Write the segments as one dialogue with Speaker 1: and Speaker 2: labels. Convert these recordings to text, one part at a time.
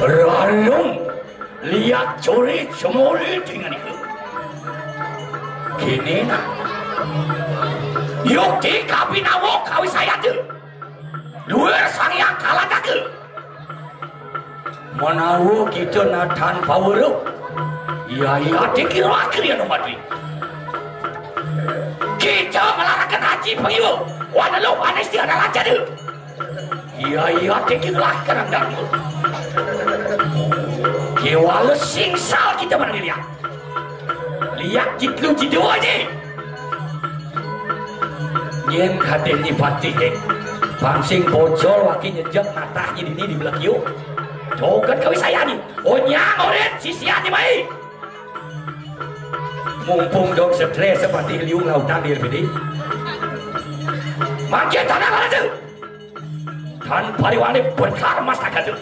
Speaker 1: Ranum lihat curi cemuri dengan itu. Kini nak yukti kabinawo kawi saya tu luar sang yang kalah dagu menawu kita nak tanpa wulu ya dikira akhirnya nomor dua kita melarangkan haji payu wana lo wana istiadat aja tu ya dikira akhirnya dagu kewalau singsal kita mana dia lihat jiklu jidu aja nyen kaden di patih pangsing bocor wakil nyejak matanya di ini di belakang yuk joget kawin saya nih oh nyang oret sisian nih baik mumpung dong stres seperti liung lautan di RPD makin tanah mana tuh tanpa diwani berkar mas tak tuh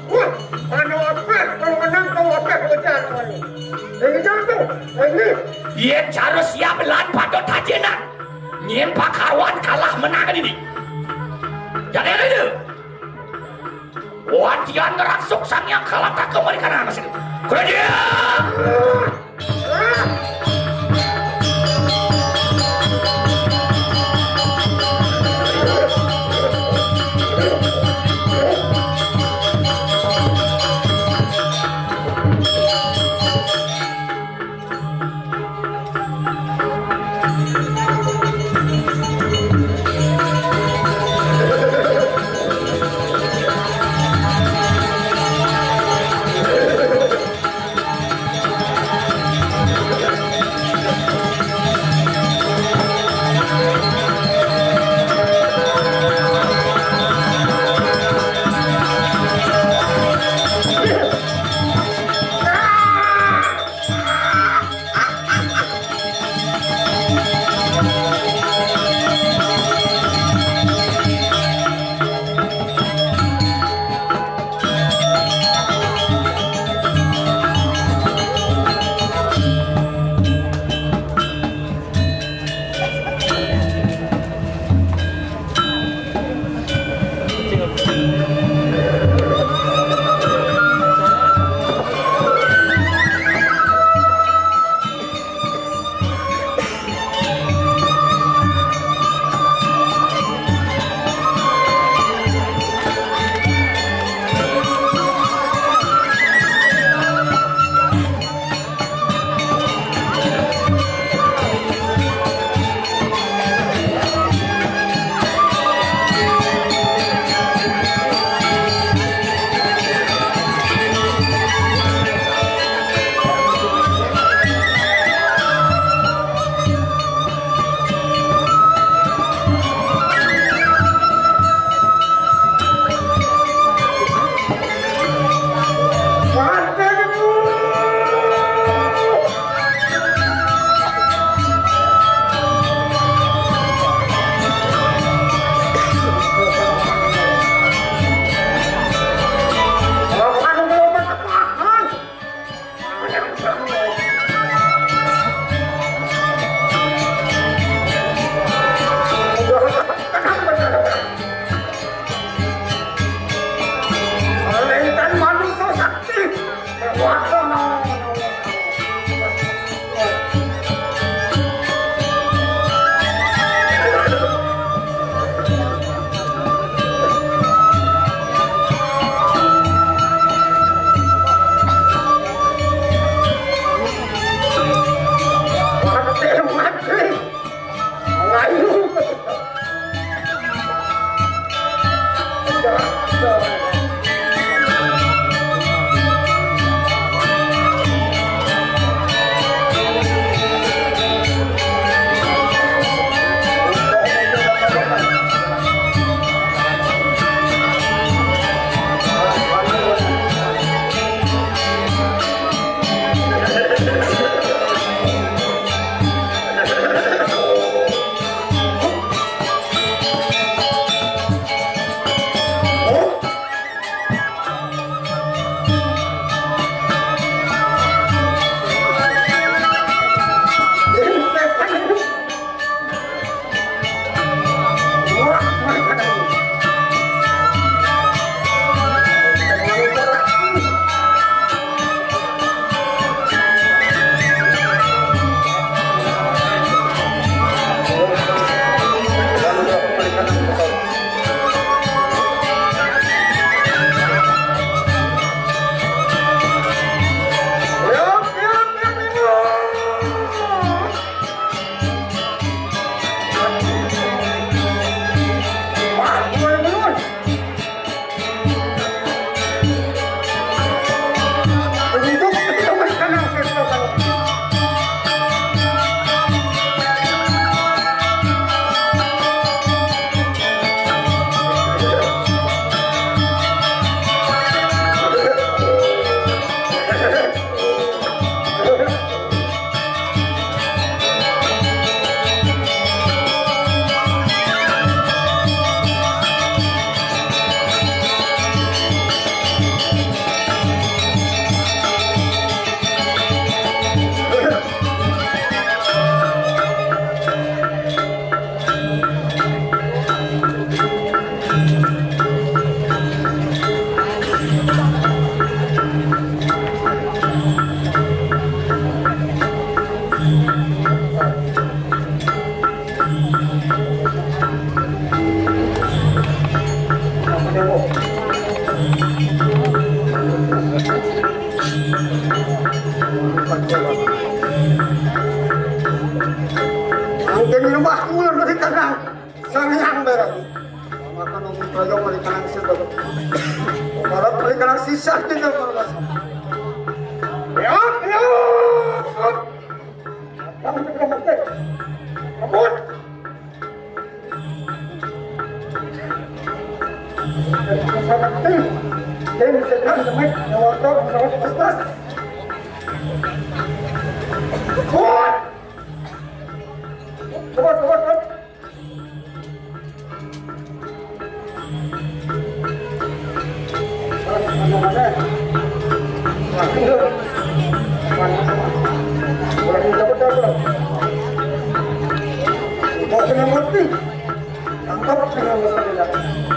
Speaker 2: wah anu apa kalau menang kau apa bocah ini ini tuh ini
Speaker 1: dia cara siap lan padot tajenan nyen pakarwan kalah menang ini jadi itu wadian ngeraksuk sang yang kalah tak kembali karena anak itu kerja
Speaker 2: Angin rumah ular berikan sang yang berang. Maka nunggu proyek berikan sisa. Kalau berikan sisa tidak berlas. Ya, ya. Kamu tidak mati. Kabut. Jadi sedang demik waktu pas. Kuat. Kuat. Tangkap dengan